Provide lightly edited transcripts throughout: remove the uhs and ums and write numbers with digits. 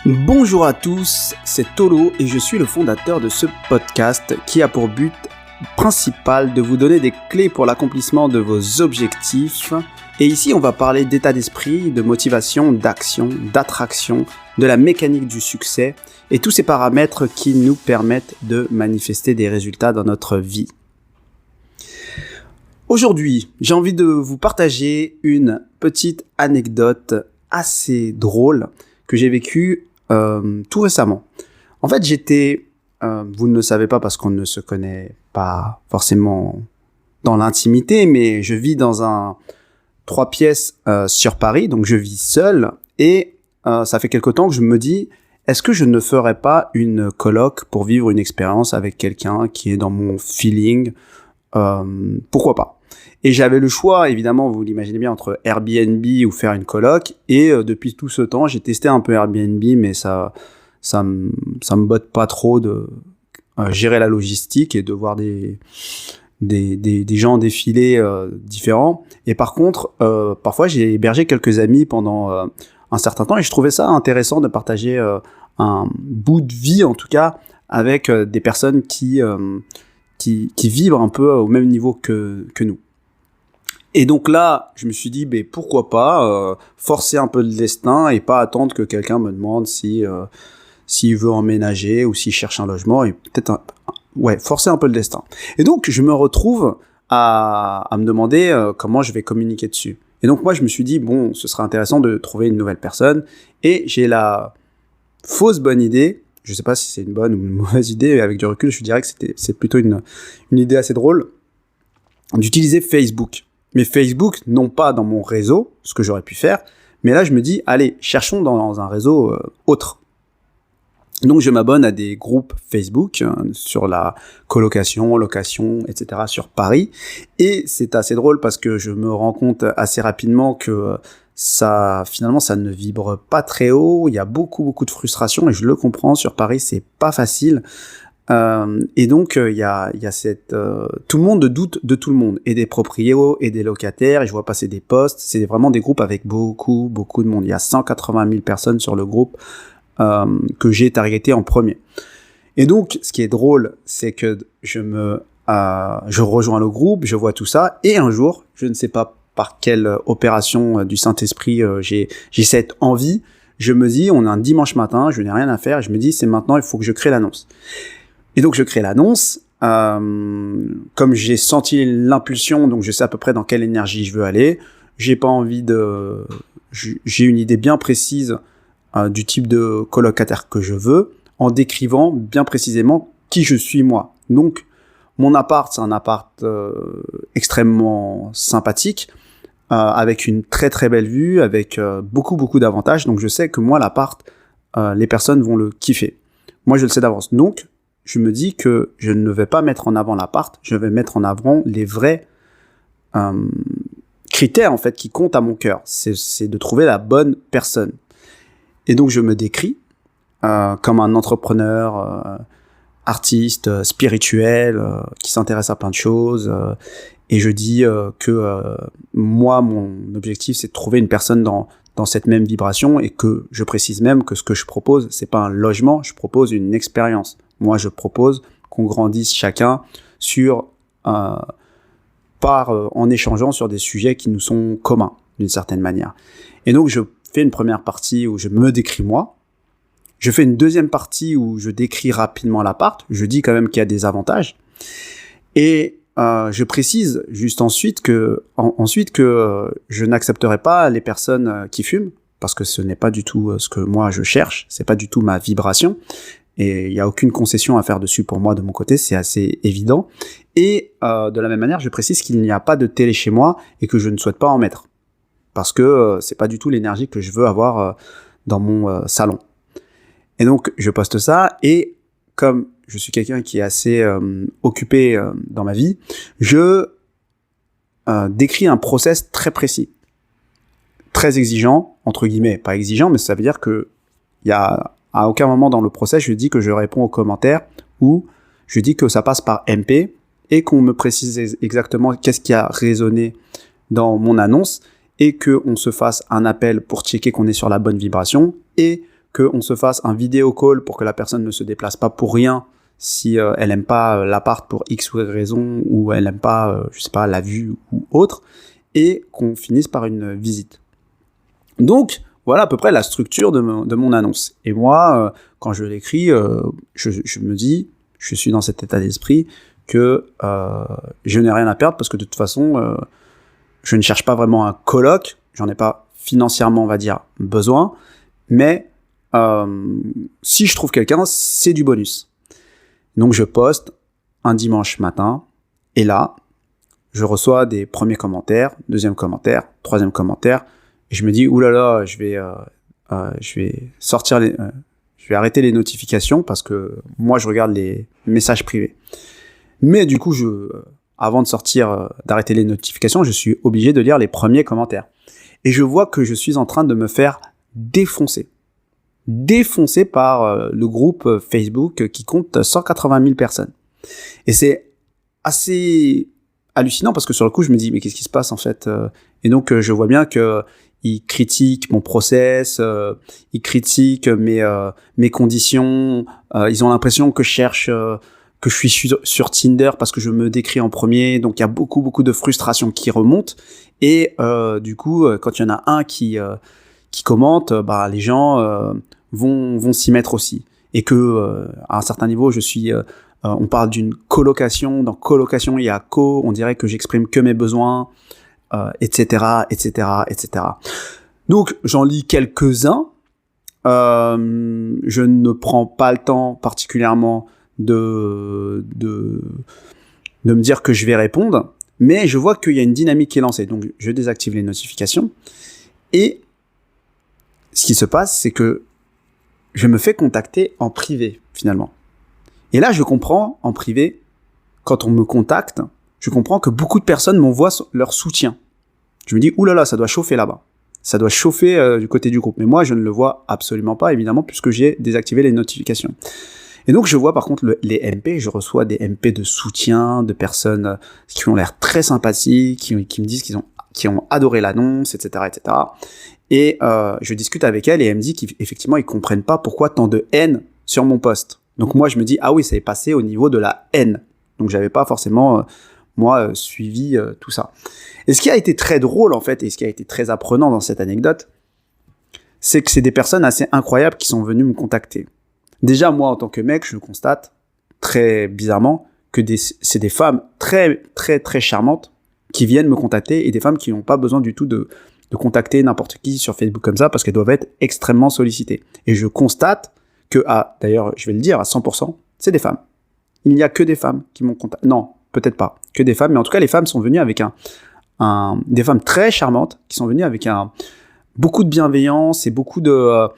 Bonjour à tous, c'est Tolo et je suis le fondateur de ce podcast qui a pour but principal de vous donner des clés pour l'accomplissement de vos objectifs. Et ici, on va parler d'état d'esprit, de motivation, d'action, d'attraction, de la mécanique du succès et tous ces paramètres qui nous permettent de manifester des résultats dans notre vie. Aujourd'hui, j'ai envie de vous partager une petite anecdote assez drôle que j'ai vécue tout récemment. En fait, vous ne le savez pas parce qu'on ne se connaît pas forcément dans l'intimité, mais je vis dans 3 pièces sur Paris, donc je vis seul et ça fait quelque temps que je me dis, est-ce que je ne ferais pas une coloc pour vivre une expérience avec quelqu'un qui est dans mon feeling, pourquoi pas? Et j'avais le choix, évidemment, vous l'imaginez bien, entre Airbnb ou faire une coloc. Et depuis tout ce temps, j'ai testé un peu Airbnb, mais ça me botte pas trop de gérer la logistique et de voir des gens défiler différents. Et par contre, parfois, j'ai hébergé quelques amis pendant un certain temps et je trouvais ça intéressant de partager un bout de vie, en tout cas, avec des personnes qui vibrent un peu au même niveau que nous. Et donc là, je me suis dit, pourquoi pas forcer un peu le destin et pas attendre que quelqu'un me demande s'il veut emménager ou s'il cherche un logement et peut-être forcer un peu le destin. Et donc, je me retrouve à me demander comment je vais communiquer dessus. Et donc moi, je me suis dit, ce serait intéressant de trouver une nouvelle personne. Et j'ai la fausse bonne idée, je sais pas si c'est une bonne ou une mauvaise idée, avec du recul, je dirais que c'est plutôt une idée assez drôle, d'utiliser Facebook. Mais Facebook, non pas dans mon réseau, ce que j'aurais pu faire, mais là je me dis, allez, cherchons dans un réseau autre. Donc je m'abonne à des groupes Facebook sur la colocation, location, etc. sur Paris. Et c'est assez drôle parce que je me rends compte assez rapidement que finalement ça ne vibre pas très haut. Il y a beaucoup de frustration et je le comprends, sur Paris c'est pas facile. Et donc il y a tout le monde doute de tout le monde, et des proprios et des locataires, et je vois passer des posts. C'est vraiment des groupes avec beaucoup de monde. Il y a 180 000 personnes sur le groupe que j'ai targeté en premier. Et donc ce qui est drôle, c'est que je rejoins le groupe, je vois tout ça, et un jour, je ne sais pas par quelle opération du Saint-Esprit j'ai cette envie, je me dis, on est un dimanche matin, je n'ai rien à faire, et je me dis, c'est maintenant, il faut que je crée l'annonce. Et donc je crée l'annonce, comme j'ai senti l'impulsion, donc je sais à peu près dans quelle énergie je veux aller. J'ai une idée bien précise du type de colocataire que je veux, en décrivant bien précisément qui je suis moi. Donc mon appart, c'est un appart extrêmement sympathique, avec une très très belle vue, avec beaucoup d'avantages. Donc je sais que moi l'appart, les personnes vont le kiffer. Moi je le sais d'avance. Donc je me dis que je ne vais pas mettre en avant l'appart, je vais mettre en avant les vrais critères en fait qui comptent à mon cœur. C'est de trouver la bonne personne. Et donc je me décris comme un entrepreneur, artiste, spirituel, qui s'intéresse à plein de choses. Et je dis que moi, mon objectif, c'est de trouver une personne dans cette même vibration, et que je précise même que ce que je propose, c'est pas un logement, je propose une expérience. Moi, je propose qu'on grandisse chacun en échangeant sur des sujets qui nous sont communs, d'une certaine manière. Et donc, je fais une première partie où je me décris moi. Je fais une deuxième partie où je décris rapidement l'appart. Je dis quand même qu'il y a des avantages. Et je précise juste ensuite que je n'accepterai pas les personnes qui fument, parce que ce n'est pas du tout ce que moi je cherche, c'est pas du tout ma vibration. Et il n'y a aucune concession à faire dessus pour moi de mon côté, c'est assez évident. Et de la même manière, je précise qu'il n'y a pas de télé chez moi et que je ne souhaite pas en mettre, parce que c'est pas du tout l'énergie que je veux avoir dans mon salon. Et donc je poste ça, et comme je suis quelqu'un qui est assez occupé dans ma vie, je décris un process très précis, très exigeant, entre guillemets, pas exigeant, mais ça veut dire que à aucun moment dans le process, je dis que je réponds aux commentaires, ou je dis que ça passe par MP, et qu'on me précise exactement qu'est-ce qui a résonné dans mon annonce, et qu'on se fasse un appel pour checker qu'on est sur la bonne vibration, et qu'on se fasse un vidéo call pour que la personne ne se déplace pas pour rien si elle aime pas l'appart pour X ou Y raison, ou elle aime pas, je sais pas, la vue ou autre, et qu'on finisse par une visite. Donc, voilà à peu près la structure de mon annonce. Et moi, quand je l'écris, je me dis, je suis dans cet état d'esprit que je n'ai rien à perdre parce que de toute façon, je ne cherche pas vraiment un coloc, j'en ai pas financièrement, on va dire, besoin, mais si je trouve quelqu'un, c'est du bonus. Donc je poste un dimanche matin, et là, je reçois des premiers commentaires, deuxième commentaire, troisième commentaire, et je me dis, oulala, je vais je vais arrêter les notifications parce que moi je regarde les messages privés. Mais du coup, avant de d'arrêter les notifications, je suis obligé de lire les premiers commentaires. Et je vois que je suis en train de me faire défoncer par le groupe Facebook qui compte 180 000 personnes. Et c'est assez hallucinant parce que sur le coup, je me dis, mais qu'est-ce qui se passe en fait? Et donc, je vois bien que ils critiquent mon process, ils critiquent mes conditions, ils ont l'impression que je cherche, que je suis sur Tinder parce que je me décris en premier, donc il y a beaucoup de frustration qui remonte, et du coup, quand il y en a un qui commente, les gens vont s'y mettre aussi, et que à un certain niveau, on parle d'une colocation, dans colocation il y a on dirait que j'exprime que mes besoins, etc. Donc j'en lis quelques-uns, je ne prends pas le temps particulièrement de me dire que je vais répondre, mais je vois qu'il y a une dynamique qui est lancée, donc je désactive les notifications, et ce qui se passe, c'est que je me fais contacter en privé, finalement. Et là, je comprends, en privé, quand on me contacte, je comprends que beaucoup de personnes m'envoient leur soutien. Je me dis, oulala, ça doit chauffer là-bas. Ça doit chauffer du côté du groupe. Mais moi, je ne le vois absolument pas, évidemment, puisque j'ai désactivé les notifications. Et donc, je vois par contre les MP, je reçois des MP de soutien, de personnes qui ont l'air très sympathiques, qui me disent qu'ils ont adoré l'annonce, etc., etc. Et je discute avec elle, et elle me dit qu'effectivement, ils comprennent pas pourquoi tant de haine sur mon post. Donc moi, je me dis, ah oui, ça est passé au niveau de la haine. Donc j'avais pas forcément, suivi tout ça. Et ce qui a été très drôle, en fait, et ce qui a été très apprenant dans cette anecdote, c'est que c'est des personnes assez incroyables qui sont venues me contacter. Déjà, moi, en tant que mec, je constate, très bizarrement, que c'est des femmes très, très, très charmantes qui viennent me contacter, et des femmes qui n'ont pas besoin du tout de contacter n'importe qui sur Facebook comme ça, parce qu'elles doivent être extrêmement sollicitées. Et je constate que, d'ailleurs, je vais le dire à 100%, c'est des femmes. Il n'y a que des femmes qui m'ont contacté. Non, peut-être pas que des femmes, mais en tout cas, les femmes sont venues avec des femmes très charmantes, qui sont venues avec beaucoup de bienveillance et beaucoup de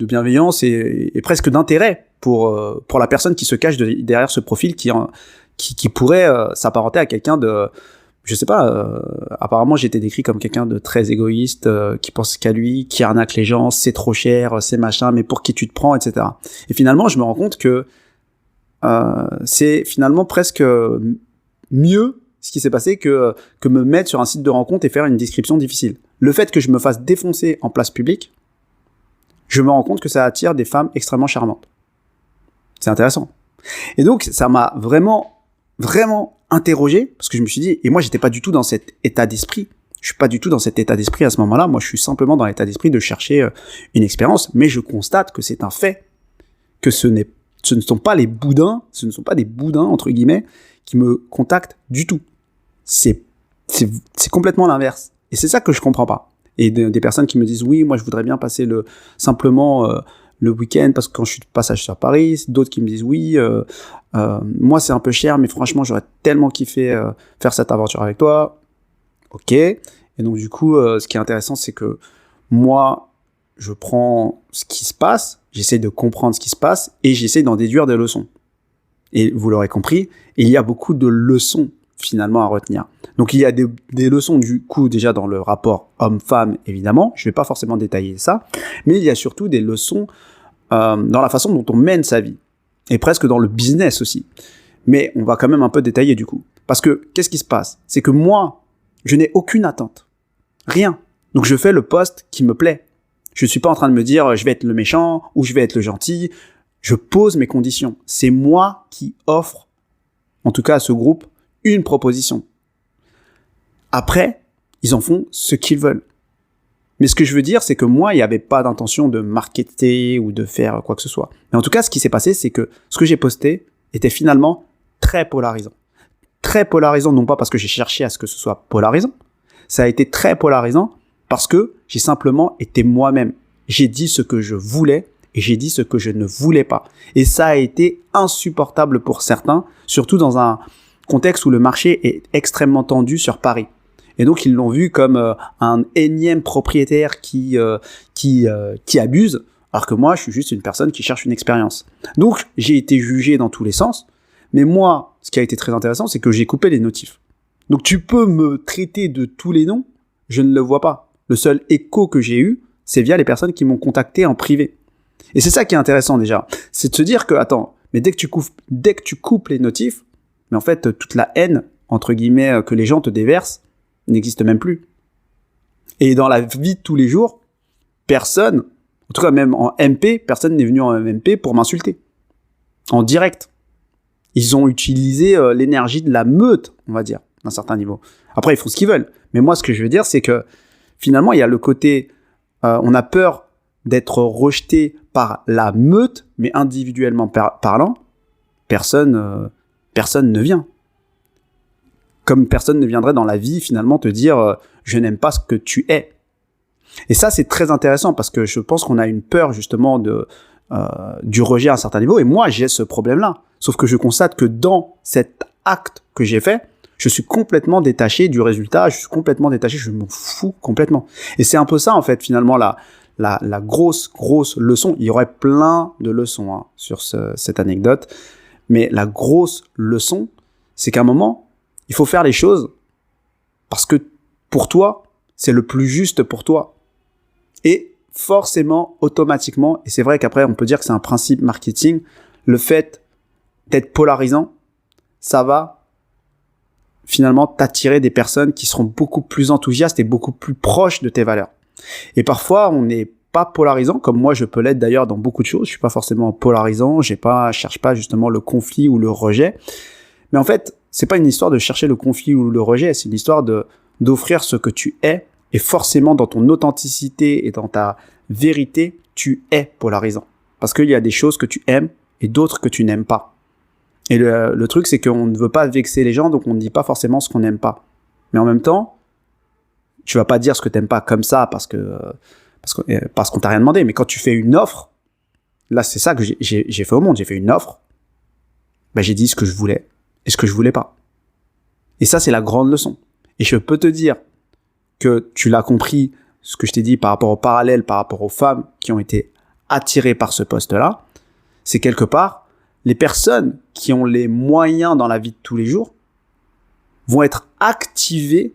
bienveillance et presque d'intérêt pour la personne qui se cache derrière ce profil qui pourrait s'apparenter à quelqu'un de, je sais pas, apparemment j'ai été décrit comme quelqu'un de très égoïste, qui pense qu'à lui, qui arnaque les gens, c'est trop cher, c'est machin, mais pour qui tu te prends, etc. Et finalement, je me rends compte que c'est finalement presque mieux ce qui s'est passé que me mettre sur un site de rencontre et faire une description difficile. Le fait que je me fasse défoncer en place publique, je me rends compte que ça attire des femmes extrêmement charmantes. C'est intéressant. Et donc, ça m'a vraiment, vraiment interrogé, parce que je me suis dit, et moi, j'étais pas du tout dans cet état d'esprit. Je suis pas du tout dans cet état d'esprit à ce moment-là. Moi, je suis simplement dans l'état d'esprit de chercher une expérience, mais je constate que c'est un fait, que ce ne sont pas des boudins, entre guillemets, qui me contactent du tout. C'est complètement l'inverse. Et c'est ça que je comprends pas. Et des personnes qui me disent, oui, moi, je voudrais bien passer simplement le week-end parce que quand je suis de passage sur Paris, d'autres qui me disent, oui, moi, c'est un peu cher, mais franchement, j'aurais tellement kiffé faire cette aventure avec toi. Ok. Et donc, du coup, ce qui est intéressant, c'est que moi, je prends ce qui se passe, j'essaie de comprendre ce qui se passe et j'essaie d'en déduire des leçons. Et vous l'aurez compris, il y a beaucoup de leçons finalement à retenir. Donc il y a des leçons du coup déjà dans le rapport homme-femme évidemment, je vais pas forcément détailler ça, mais il y a surtout des leçons dans la façon dont on mène sa vie, et presque dans le business aussi. Mais on va quand même un peu détailler du coup. Parce que qu'est-ce qui se passe? C'est que moi, je n'ai aucune attente. Rien. Donc je fais le post qui me plaît. Je suis pas en train de me dire je vais être le méchant ou je vais être le gentil. Je pose mes conditions. C'est moi qui offre, en tout cas à ce groupe, une proposition. Après, ils en font ce qu'ils veulent. Mais ce que je veux dire, c'est que moi, il n'y avait pas d'intention de marketer ou de faire quoi que ce soit. Mais en tout cas, ce qui s'est passé, c'est que ce que j'ai posté était finalement très polarisant. Très polarisant, non pas parce que j'ai cherché à ce que ce soit polarisant. Ça a été très polarisant parce que j'ai simplement été moi-même. J'ai dit ce que je voulais et j'ai dit ce que je ne voulais pas. Et ça a été insupportable pour certains, surtout dans un contexte où le marché est extrêmement tendu sur Paris. Et donc, ils l'ont vu comme un énième propriétaire qui abuse, alors que moi, je suis juste une personne qui cherche une expérience. Donc, j'ai été jugé dans tous les sens. Mais moi, ce qui a été très intéressant, c'est que j'ai coupé les notifs. Donc, tu peux me traiter de tous les noms, je ne le vois pas. Le seul écho que j'ai eu, c'est via les personnes qui m'ont contacté en privé. Et c'est ça qui est intéressant déjà. C'est de se dire que, attends, mais dès que tu coupes les notifs, mais en fait, toute la haine, entre guillemets, que les gens te déversent, n'existe même plus. Et dans la vie de tous les jours, personne, en tout cas même en MP, personne n'est venu en MP pour m'insulter. En direct. Ils ont utilisé l'énergie de la meute, on va dire, d'un certain niveau. Après, ils font ce qu'ils veulent. Mais moi, ce que je veux dire, c'est que finalement, il y a le côté, on a peur d'être rejeté par la meute, mais individuellement parlant, personne ne vient. Comme personne ne viendrait dans la vie, finalement, te dire « je n'aime pas ce que tu es ». Et ça, c'est très intéressant parce que je pense qu'on a une peur, justement, du rejet à un certain niveau. Et moi, j'ai ce problème-là. Sauf que je constate que dans cet acte que j'ai fait, je suis complètement détaché du résultat, je suis complètement détaché, je m'en fous complètement. Et c'est un peu ça, en fait, finalement, la grosse leçon. Il y aurait plein de leçons sur cette anecdote. Mais la grosse leçon, c'est qu'à un moment, il faut faire les choses parce que pour toi, c'est le plus juste pour toi. Et forcément, automatiquement, et c'est vrai qu'après, on peut dire que c'est un principe marketing, le fait d'être polarisant, ça va finalement t'attirer des personnes qui seront beaucoup plus enthousiastes et beaucoup plus proches de tes valeurs. Et parfois, on n'est pas polarisant, comme moi je peux l'être d'ailleurs dans beaucoup de choses. Je suis pas forcément polarisant, je cherche pas justement le conflit ou le rejet. Mais en fait, c'est pas une histoire de chercher le conflit ou le rejet, c'est une histoire d'offrir ce que tu es, et forcément dans ton authenticité et dans ta vérité, tu es polarisant. Parce qu'il y a des choses que tu aimes et d'autres que tu n'aimes pas. Et le truc, c'est qu'on ne veut pas vexer les gens, donc on ne dit pas forcément ce qu'on n'aime pas. Mais en même temps, tu vas pas dire ce que t'aimes pas comme ça parce qu'on t'a rien demandé. Mais quand tu fais une offre, là c'est ça que j'ai fait au monde, j'ai fait une offre, ben j'ai dit ce que je voulais et ce que je voulais pas. Et ça, c'est la grande leçon. Et je peux te dire que tu l'as compris, ce que je t'ai dit par rapport au parallèle, par rapport aux femmes qui ont été attirées par ce poste-là, c'est quelque part, les personnes qui ont les moyens dans la vie de tous les jours vont être activées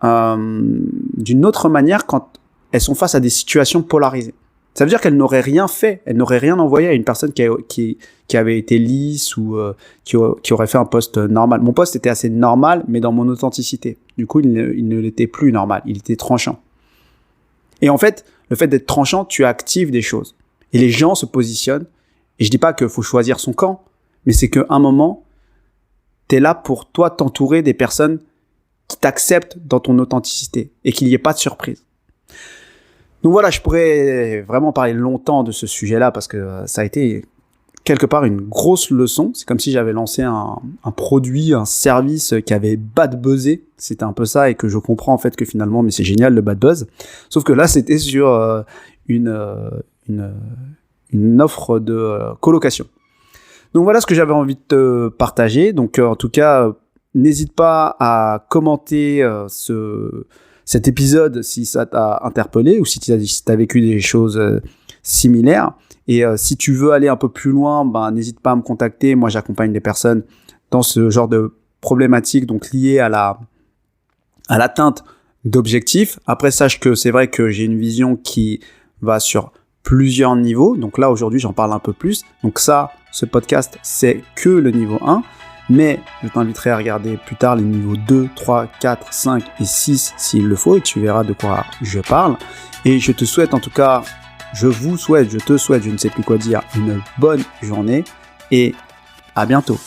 d'une autre manière quand elles sont face à des situations polarisées. Ça veut dire qu'elles n'auraient rien fait, elles n'auraient rien envoyé à une personne qui avait été lisse ou qui aurait fait un post normal. Mon post était assez normal, mais dans mon authenticité. Du coup, il ne l'était plus normal, il était tranchant. Et en fait, le fait d'être tranchant, tu actives des choses. Et les gens se positionnent. Et je dis pas qu'il faut choisir son camp, mais c'est qu'à un moment, t'es là pour toi t'entourer des personnes qui t'acceptent dans ton authenticité et qu'il n'y ait pas de surprise. Donc voilà, je pourrais vraiment parler longtemps de ce sujet-là parce que ça a été quelque part une grosse leçon. C'est comme si j'avais lancé un produit, un service qui avait bad buzzé. C'était un peu ça et que je comprends en fait que finalement, mais c'est génial le bad buzz. Sauf que là, c'était sur une offre de colocation. Donc voilà ce que j'avais envie de te partager. Donc en tout cas, n'hésite pas à commenter cet épisode si ça t'a interpellé ou si t'as vécu des choses similaires. Et si tu veux aller un peu plus loin, n'hésite pas à me contacter. Moi, j'accompagne des personnes dans ce genre de problématiques, donc liées à l'atteinte d'objectifs. Après, sache que c'est vrai que j'ai une vision qui va sur plusieurs niveaux. Donc là, aujourd'hui, j'en parle un peu plus. Donc ça, ce podcast, c'est que le niveau 1. mais je t'inviterai à regarder plus tard les niveaux 2, 3, 4, 5 et 6 s'il le faut, et tu verras de quoi je parle. Et je te souhaite en tout cas, je te souhaite, je ne sais plus quoi dire, une bonne journée, et à bientôt.